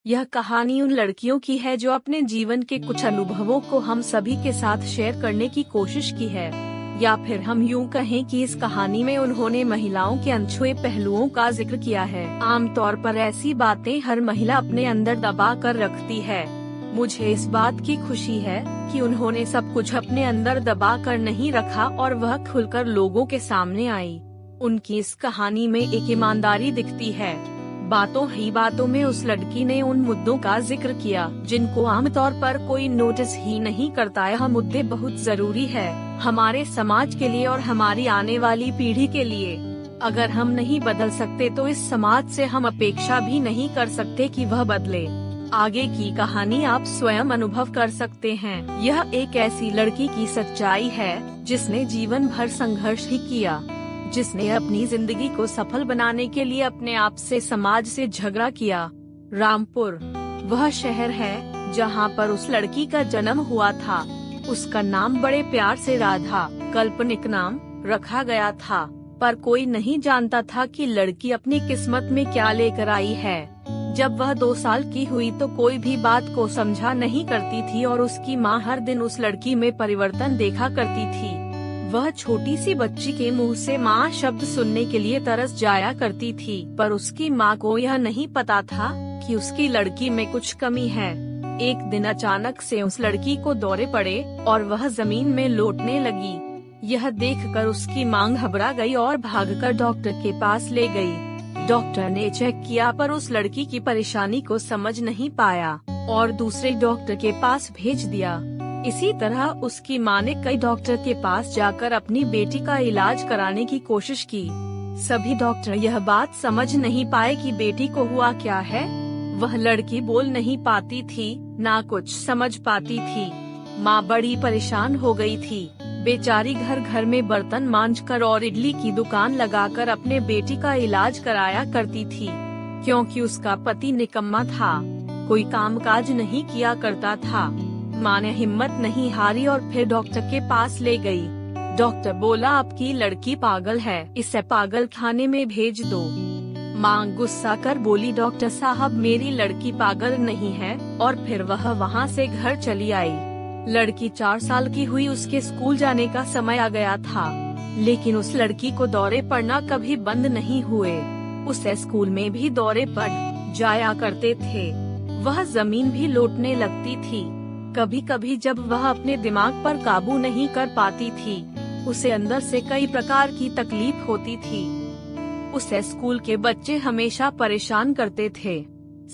यह कहानी उन लड़कियों की है जो अपने जीवन के कुछ अनुभवों को हम सभी के साथ शेयर करने की कोशिश की है, या फिर हम यूं कहें कि इस कहानी में उन्होंने महिलाओं के अनछुए पहलुओं का जिक्र किया है। आमतौर पर ऐसी बातें हर महिला अपने अंदर दबा कर रखती है। मुझे इस बात की खुशी है कि उन्होंने सब कुछ अपने अंदर दबा कर नहीं रखा और वह खुलकर लोगों के सामने आई। उनकी इस कहानी में एक ईमानदारी दिखती है। बातों ही बातों में उस लड़की ने उन मुद्दों का जिक्र किया जिनको आमतौर पर कोई नोटिस ही नहीं करता। यह मुद्दे बहुत जरूरी है हमारे समाज के लिए और हमारी आने वाली पीढ़ी के लिए। अगर हम नहीं बदल सकते तो इस समाज से हम अपेक्षा भी नहीं कर सकते कि वह बदले। आगे की कहानी आप स्वयं अनुभव कर सकते हैं। यह एक ऐसी लड़की की सच्चाई है जिसने जीवन भर संघर्ष ही किया, जिसने अपनी जिंदगी को सफल बनाने के लिए अपने आप से, समाज से झगड़ा किया। रामपुर वह शहर है जहां पर उस लड़की का जन्म हुआ था। उसका नाम बड़े प्यार से राधा, काल्पनिक नाम, रखा गया था, पर कोई नहीं जानता था कि लड़की अपनी किस्मत में क्या लेकर आई है। जब वह 2 साल की हुई तो कोई भी बात को समझा नहीं करती थी और उसकी माँ हर दिन उस लड़की में परिवर्तन देखा करती थी। वह छोटी सी बच्ची के मुंह से माँ शब्द सुनने के लिए तरस जाया करती थी, पर उसकी माँ को यह नहीं पता था कि उसकी लड़की में कुछ कमी है। एक दिन अचानक से उस लड़की को दौरे पड़े और वह जमीन में लोटने लगी। यह देखकर उसकी माँ घबरा गई और भागकर डॉक्टर के पास ले गई। डॉक्टर ने चेक किया पर उस लड़की की परेशानी को समझ नहीं पाया और दूसरे डॉक्टर के पास भेज दिया। इसी तरह उसकी माँ ने कई डॉक्टर के पास जाकर अपनी बेटी का इलाज कराने की कोशिश की। सभी डॉक्टर यह बात समझ नहीं पाए कि बेटी को हुआ क्या है। वह लड़की बोल नहीं पाती थी, ना कुछ समझ पाती थी। माँ बड़ी परेशान हो गई थी। बेचारी घर घर में बर्तन मांजकर और इडली की दुकान लगाकर अपने बेटी का इलाज कराया करती थी, क्योंकि उसका पति निकम्मा था, कोई कामकाज नहीं किया करता था। माँ ने हिम्मत नहीं हारी और फिर डॉक्टर के पास ले गई। डॉक्टर बोला, आपकी लड़की पागल है, इसे पागल खाने में भेज दो। माँ गुस्सा कर बोली, डॉक्टर साहब मेरी लड़की पागल नहीं है, और फिर वह वहाँ से घर चली आई। लड़की 4 साल की हुई, उसके स्कूल जाने का समय आ गया था, लेकिन उस लड़की को दौरे पड़ना कभी बंद नहीं हुए। उसे स्कूल में भी दौरे पड़ जाया करते थे। वह जमीन भी लौटने लगती थी। कभी कभी जब वह अपने दिमाग पर काबू नहीं कर पाती थी, उसे अंदर से कई प्रकार की तकलीफ होती थी। उसे स्कूल के बच्चे हमेशा परेशान करते थे।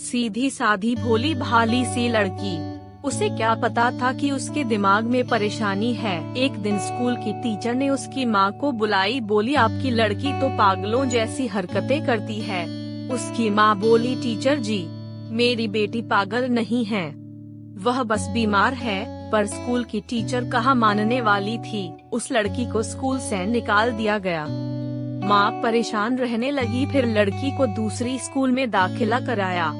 सीधी साधी भोली भाली सी लड़की, उसे क्या पता था कि उसके दिमाग में परेशानी है। एक दिन स्कूल की टीचर ने उसकी माँ को बुलाई, बोली आपकी लड़की तो पागलों जैसी हरकतें करती है। उसकी माँ बोली, टीचर जी मेरी बेटी पागल नहीं है, वह बस बीमार है। पर स्कूल की टीचर कहाँ मानने वाली थी। उस लड़की को स्कूल से निकाल दिया गया। माँ परेशान रहने लगी। फिर लड़की को दूसरी स्कूल में दाखिला कराया।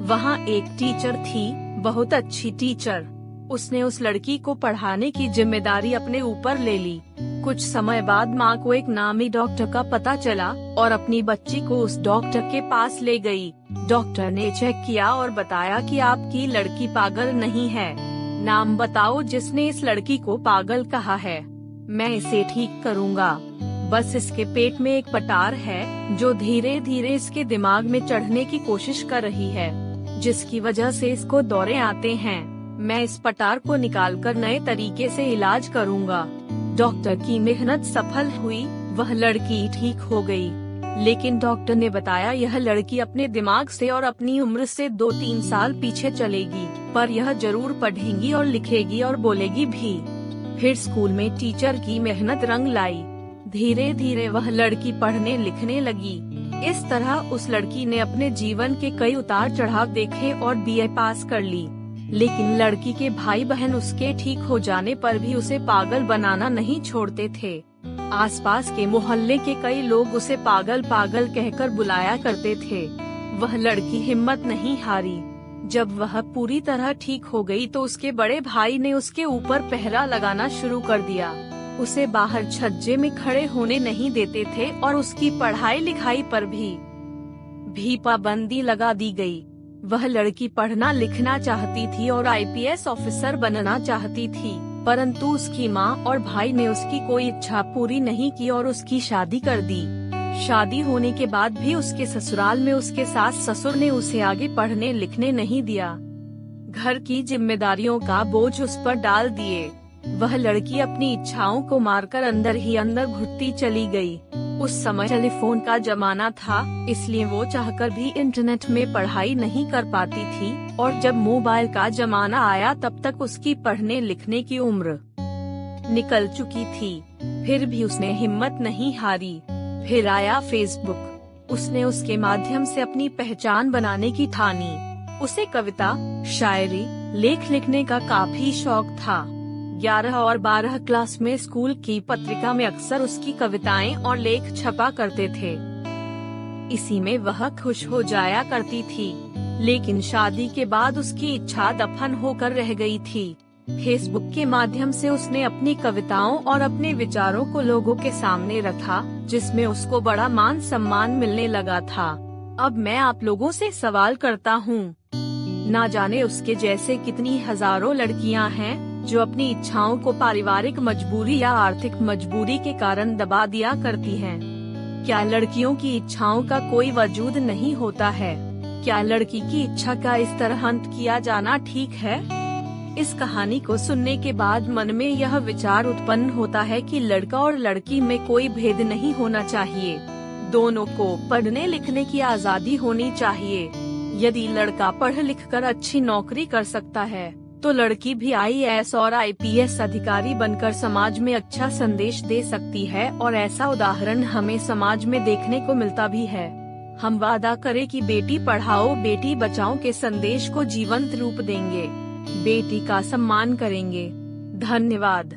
वहाँ एक टीचर थी, बहुत अच्छी टीचर। उसने उस लड़की को पढ़ाने की जिम्मेदारी अपने ऊपर ले ली। कुछ समय बाद माँ को एक नामी डॉक्टर का पता चला और अपनी बच्ची को उस डॉक्टर के पास ले गई। डॉक्टर ने चेक किया और बताया कि आपकी लड़की पागल नहीं है। नाम बताओ जिसने इस लड़की को पागल कहा है, मैं इसे ठीक करूँगा। बस इसके पेट में एक पटार है जो धीरे धीरे इसके दिमाग में चढ़ने की कोशिश कर रही है, जिसकी वजह से इसको दौरे आते हैं। मैं इस पटार को निकालकर नए तरीके से इलाज करूँगा। डॉक्टर की मेहनत सफल हुई, वह लड़की ठीक हो गई। लेकिन डॉक्टर ने बताया यह लड़की अपने दिमाग से और अपनी उम्र से 2-3 साल पीछे चलेगी, पर यह जरूर पढ़ेगी और लिखेगी और बोलेगी भी। फिर स्कूल में टीचर की मेहनत रंग लाई। धीरे धीरे वह लड़की पढ़ने लिखने लगी। इस तरह उस लड़की ने अपने जीवन के कई उतार चढ़ाव देखे और बीए पास कर ली। लेकिन लड़की के भाई बहन उसके ठीक हो जाने पर भी उसे पागल बनाना नहीं छोड़ते थे। आसपास के मोहल्ले के कई लोग उसे पागल पागल कहकर बुलाया करते थे। वह लड़की हिम्मत नहीं हारी। जब वह पूरी तरह ठीक हो गई तो उसके बड़े भाई ने उसके ऊपर पहरा लगाना शुरू कर दिया। उसे बाहर छज्जे में खड़े होने नहीं देते थे और उसकी पढ़ाई लिखाई पर भी पाबंदी लगा दी गई। वह लड़की पढ़ना लिखना चाहती थी और आईपीएस ऑफिसर बनना चाहती थी, परंतु उसकी मां और भाई ने उसकी कोई इच्छा पूरी नहीं की और उसकी शादी कर दी। शादी होने के बाद भी उसके ससुराल में उसके सास ससुर ने उसे आगे पढ़ने लिखने नहीं दिया। घर की जिम्मेदारियों का बोझ उस पर डाल दिए। वह लड़की अपनी इच्छाओं को मारकर अंदर ही अंदर घुटती चली गई। उस समय टेलीफोन का जमाना था, इसलिए वो चाहकर भी इंटरनेट में पढ़ाई नहीं कर पाती थी, और जब मोबाइल का जमाना आया तब तक उसकी पढ़ने लिखने की उम्र निकल चुकी थी। फिर भी उसने हिम्मत नहीं हारी। फिर आया फेसबुक। उसने उसके माध्यम से अपनी पहचान बनाने की ठानी। उसे कविता, शायरी, लेख लिखने का काफी शौक था। 11 और 12 क्लास में स्कूल की पत्रिका में अक्सर उसकी कविताएं और लेख छपा करते थे। इसी में वह खुश हो जाया करती थी। लेकिन शादी के बाद उसकी इच्छा दफन होकर रह गई थी। फेसबुक के माध्यम से उसने अपनी कविताओं और अपने विचारों को लोगों के सामने रखा, जिसमें उसको बड़ा मान सम्मान मिलने लगा था। अब मैं आप लोगों से सवाल करता हूँ, ना जाने उसके जैसे कितनी हजारों लड़कियाँ हैं जो अपनी इच्छाओं को पारिवारिक मजबूरी या आर्थिक मजबूरी के कारण दबा दिया करती हैं। क्या लड़कियों की इच्छाओं का कोई वजूद नहीं होता है? क्या लड़की की इच्छा का इस तरह अंत किया जाना ठीक है? इस कहानी को सुनने के बाद मन में यह विचार उत्पन्न होता है कि लड़का और लड़की में कोई भेद नहीं होना चाहिए। दोनों को पढ़ने लिखने की आज़ादी होनी चाहिए। यदि लड़का पढ़ लिख कर अच्छी नौकरी कर सकता है, तो लड़की भी आईएएस और आईपीएस अधिकारी बनकर समाज में अच्छा संदेश दे सकती है, और ऐसा उदाहरण हमें समाज में देखने को मिलता भी है। हम वादा करें कि बेटी पढ़ाओ बेटी बचाओ के संदेश को जीवंत रूप देंगे, बेटी का सम्मान करेंगे। धन्यवाद।